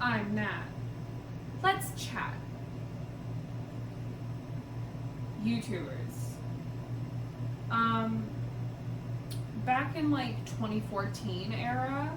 I'm Nat. Let's chat. YouTubers. Back in like 2014 era,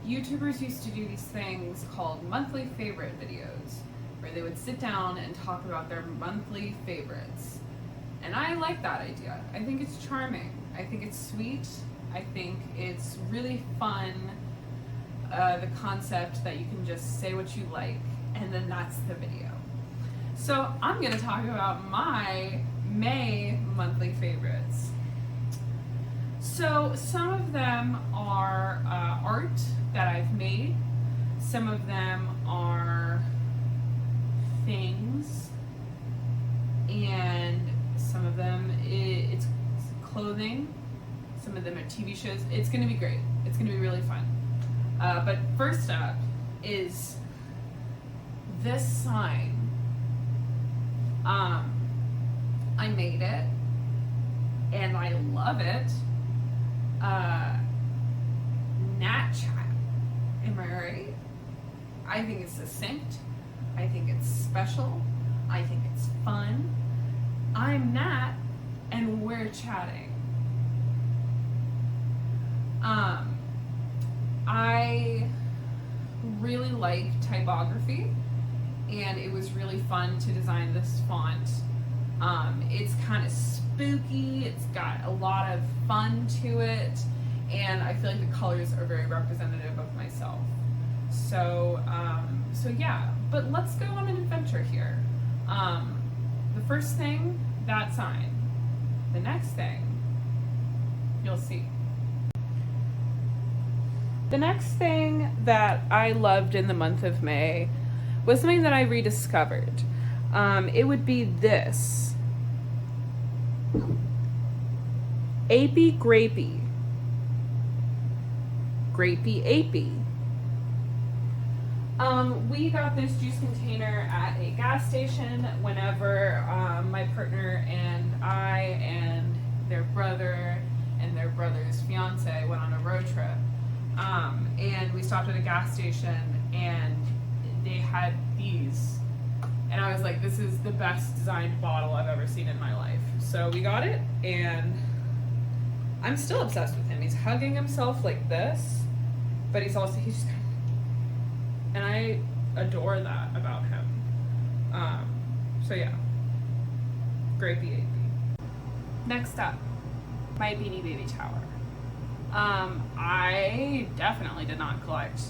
YouTubers used to do these things called monthly favorite videos, where they would sit down and talk about their monthly favorites. And I like that idea. I think it's charming. I think it's sweet. I think it's really fun. The concept that you can just say what you like, and then that's the video. So I'm going to talk about my May monthly favorites. So some of them are art that I've made. Some of them are things, and some of them it's clothing. Some of them are TV shows. It's going to be great. It's going to be really fun. But first up is this sign. I made it, and I love it. Nat Chat. Am I right? I think it's succinct. I think it's special. I think it's fun. I'm Nat, and we're chatting. I really like typography, and it was really fun to design this font. It's kind of spooky, it's got a lot of fun to it, and I feel like the colors are very representative of myself. So yeah, but let's go on an adventure here. The first thing, that sign. The next thing, you'll see. The next thing that I loved in the month of May was something that I rediscovered. It would be this. Apey Grapey. Grapey Apey. We got this juice container at a gas station whenever my partner and I and their brother and their brother's fiance went on a road trip. And we stopped at a gas station and they had these. And I was like, this is the best designed bottle I've ever seen in my life. So we got it, and I'm still obsessed with him. He's hugging himself like this, but he's just, and I adore that about him. So yeah, Grapey Apey. Next up, my Beanie Baby tower. I definitely did not collect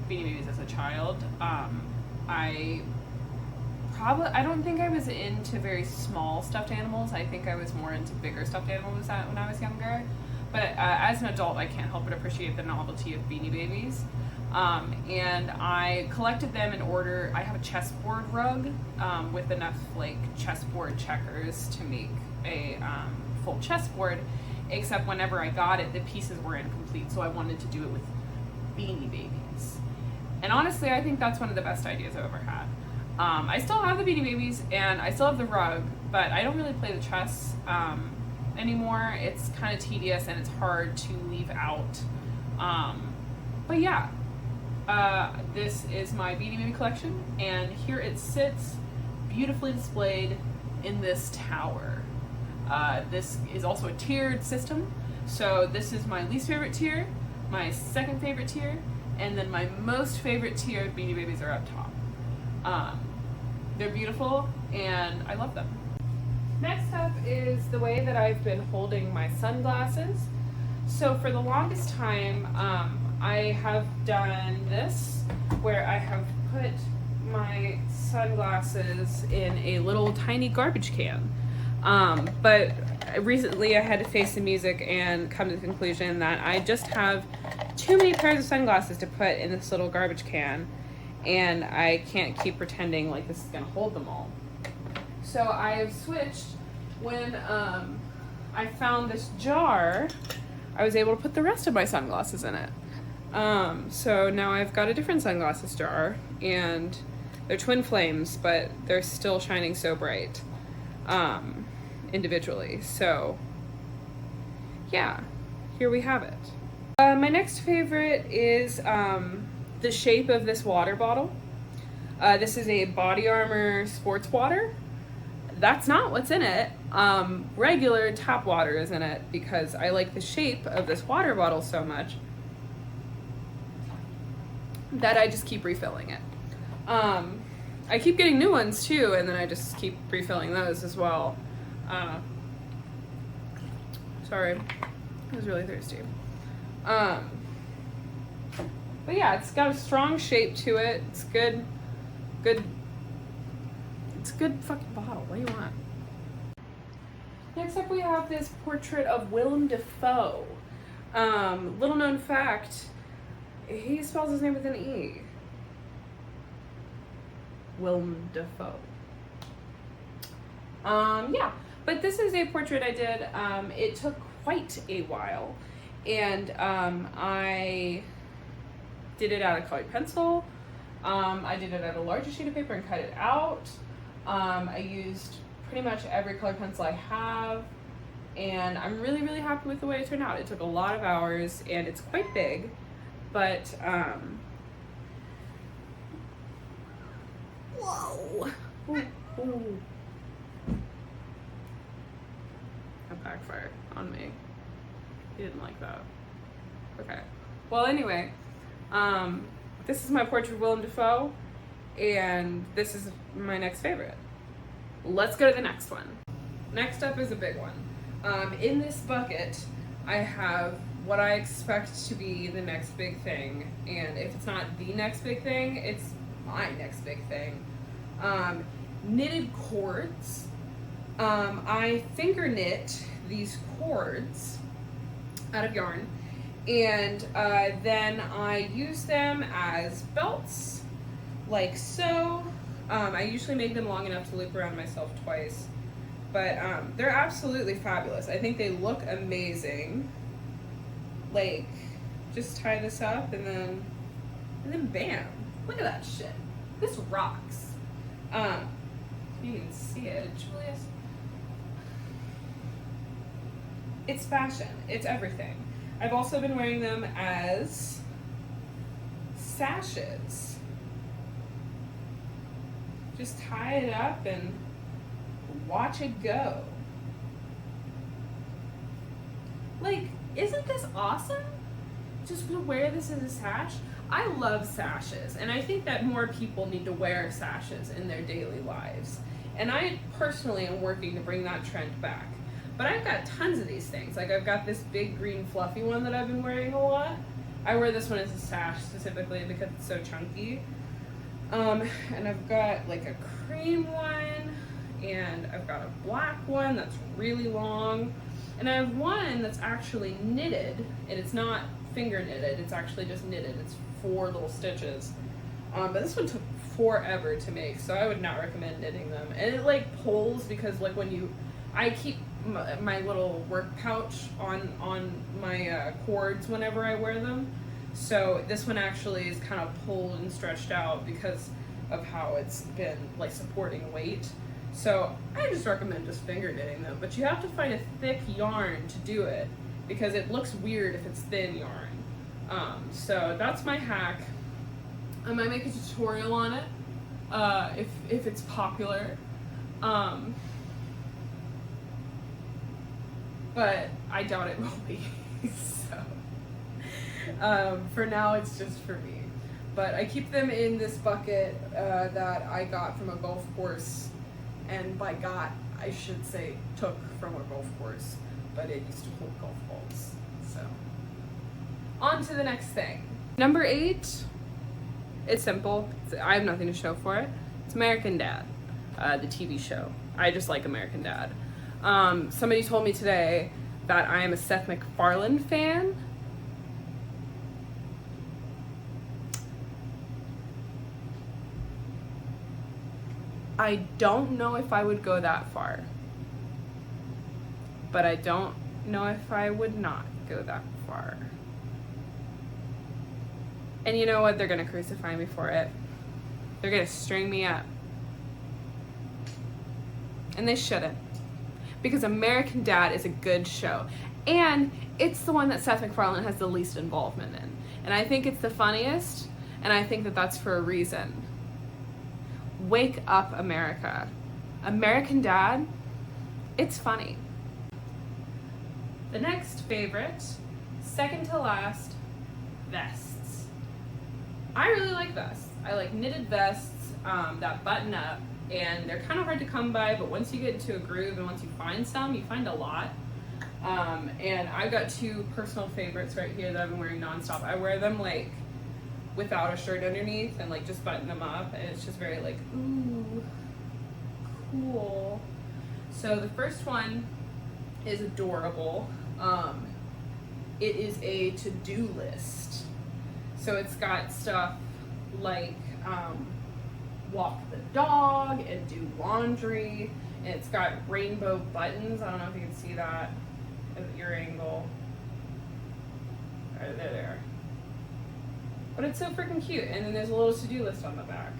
Beanie Babies as a child. I don't think I was into very small stuffed animals. I think I was more into bigger stuffed animals when I was younger. But as an adult, I can't help but appreciate the novelty of Beanie Babies. And I collected them in order. I have a chessboard rug with enough like chessboard checkers to make a full chessboard. Except whenever I got it, the pieces were incomplete, so I wanted to do it with Beanie Babies. And honestly, I think that's one of the best ideas I've ever had. I still have the Beanie Babies, and I still have the rug, but I don't really play the chess anymore. It's kind of tedious, and it's hard to leave out. But yeah, this is my Beanie Baby collection, and here it sits, beautifully displayed in this tower. This is also a tiered system, so this is my least favorite tier, my second favorite tier, and then my most favorite tier of Beanie Babies are up top. They're beautiful, and I love them. Next up is the way that I've been holding my sunglasses. So for the longest time, I have done this, where I have put my sunglasses in a little tiny garbage can. But recently I had to face the music and come to the conclusion that I just have too many pairs of sunglasses to put in this little garbage can, and I can't keep pretending like this is going to hold them all. So I have switched. When I found this jar, I was able to put the rest of my sunglasses in it. So now I've got a different sunglasses jar, and they're twin flames, but they're still shining so bright. Individually. So yeah, here we have it. My next favorite is the shape of this water bottle. This is a Body Armor sports water. That's not what's in it. Regular tap water is in it because I like the shape of this water bottle so much that I just keep refilling it. I keep getting new ones too, and then I just keep refilling those as well. Sorry, I was really thirsty. But yeah, it's got a strong shape to it. It's good. It's a good fucking bottle. What do you want? Next up, we have this portrait of Willem Dafoe. Little known fact, he spells his name with an E. Willem Dafoe. Yeah, but this is a portrait I did. It took quite a while, and I did it out of colored pencil. I did it out of a larger sheet of paper and cut it out. I used pretty much every colored pencil I have, and I'm really, really happy with the way it turned out. It took a lot of hours, and it's quite big, but, whoa. Ooh. That backfired on me. He didn't like that. Okay. Well, anyway, this is my portrait of Willem Dafoe, and this is my next favorite. Let's go to the next one. Next up is a big one. In this bucket, I have what I expect to be the next big thing, and if it's not the next big thing, it's my next big thing. Knitted cords. I finger knit these cords out of yarn, and then I use them as belts, like so. I usually make them long enough to loop around myself twice, but they're absolutely fabulous. I think they look amazing. Like, just tie this up and then bam! Look at that shit. This rocks. You can see it, Julius. It's fashion. It's everything. I've also been wearing them as sashes. Just tie it up and watch it go. Like, isn't this awesome? Just to wear this as a sash. I love sashes, and I think that more people need to wear sashes in their daily lives. And I personally am working to bring that trend back. But I've got tons of these things. Like, I've got this big green fluffy one that I've been wearing a lot. I wear this one as a sash specifically because it's so chunky. And I've got like a cream one, and I've got a black one that's really long, and I have one that's actually knitted, and it's not finger knitted, it's actually just knitted. It's 4 little stitches. But this one took forever to make, so I would not recommend knitting them. And it like pulls because like when I keep my little work pouch on my cords whenever I wear them. So this one actually is kind of pulled and stretched out because of how it's been like supporting weight. So I just recommend just finger knitting them, but you have to find a thick yarn to do it because it looks weird if it's thin yarn. So that's my hack. I might make a tutorial on it if it's popular. But I doubt it will be. So for now, it's just for me. But I keep them in this bucket that I got from a golf course, and by got, I should say took from a golf course, but it used to hold golf balls. So on to the next thing. Number 8, it's simple. I have nothing to show for it. It's American Dad, the TV show. I just like American Dad. Somebody told me today that I am a Seth MacFarlane fan. I don't know if I would go that far, but I don't know if I would not go that far. And you know what? They're gonna crucify me for it. They're gonna string me up. And they shouldn't. Because American Dad is a good show. And it's the one that Seth MacFarlane has the least involvement in. And I think it's the funniest, and I think that that's for a reason. Wake Up America. American Dad, it's funny. The next favorite, second to last, vests. I really like vests. I like knitted vests that button up, and they're kind of hard to come by, but once you get into a groove and once you find some, you find a lot. And I've got two personal favorites right here that I've been wearing nonstop. I wear them like without a shirt underneath and like just button them up, and it's just very like, ooh, cool. So the first one is adorable. It is a to-do list. So it's got stuff like walk the dog and do laundry, and it's got rainbow buttons. I don't know if you can see that at your angle. Right, there they are. But it's so freaking cute. And then there's a little to-do list on the back.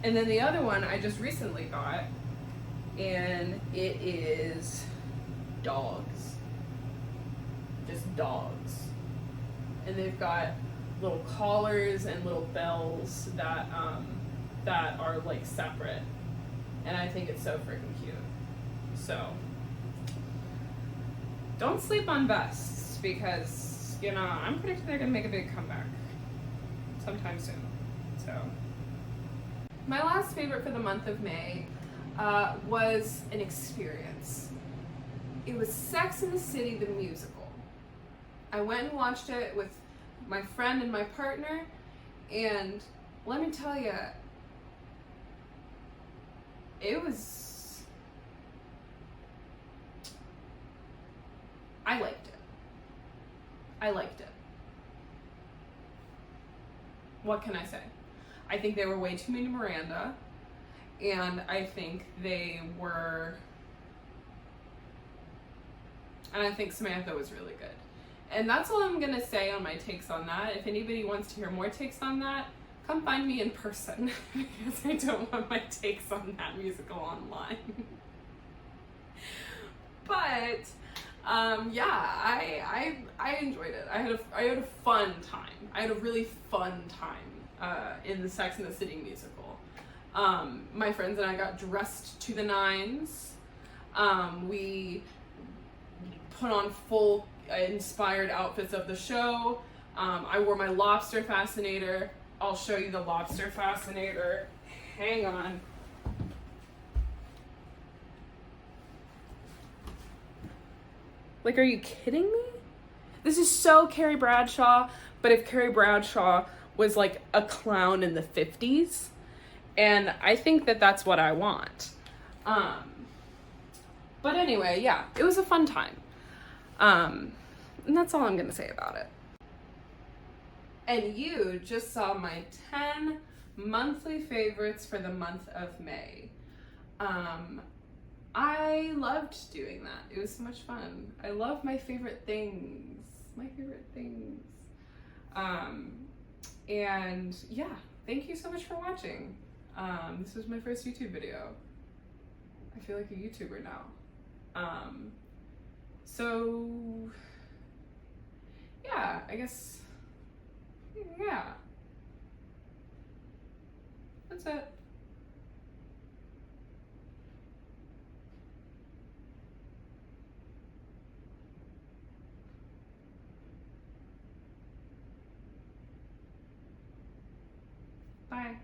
And then the other one I just recently got, and it is dogs. Just dogs. And they've got little collars and little bells that are like separate. And I think it's so freaking cute. So don't sleep on vests, because you know I'm predicting they're gonna make a big comeback sometime soon. So my last favorite for the month of May was an experience. It was Sex and the City, the musical. I went and watched it with my friend and my partner, and let me tell you, I liked it. I liked it. What can I say? I think they were way too mean to Miranda, and I think Samantha was really good. And that's all I'm gonna say on my takes on that. If anybody wants to hear more takes on that, come find me in person, because I don't want my takes on that musical online. But yeah, I enjoyed it. I had a fun time. I had a really fun time in the Sex and the City musical. My friends and I got dressed to the nines. We put on full inspired outfits of the show. I wore my lobster fascinator. I'll show you the lobster fascinator. Hang on. Like, are you kidding me? This is so Carrie Bradshaw, but if Carrie Bradshaw was like a clown in the 50s, and I think that that's what I want. But anyway, yeah, it was a fun time. And that's all I'm gonna say about it. And you just saw my 10 monthly favorites for the month of May. I loved doing that. It was so much fun. I love my favorite things. And yeah, thank you so much for watching. This was my first YouTube video. I feel like a YouTuber now. So yeah, I guess, yeah, that's it. Bye.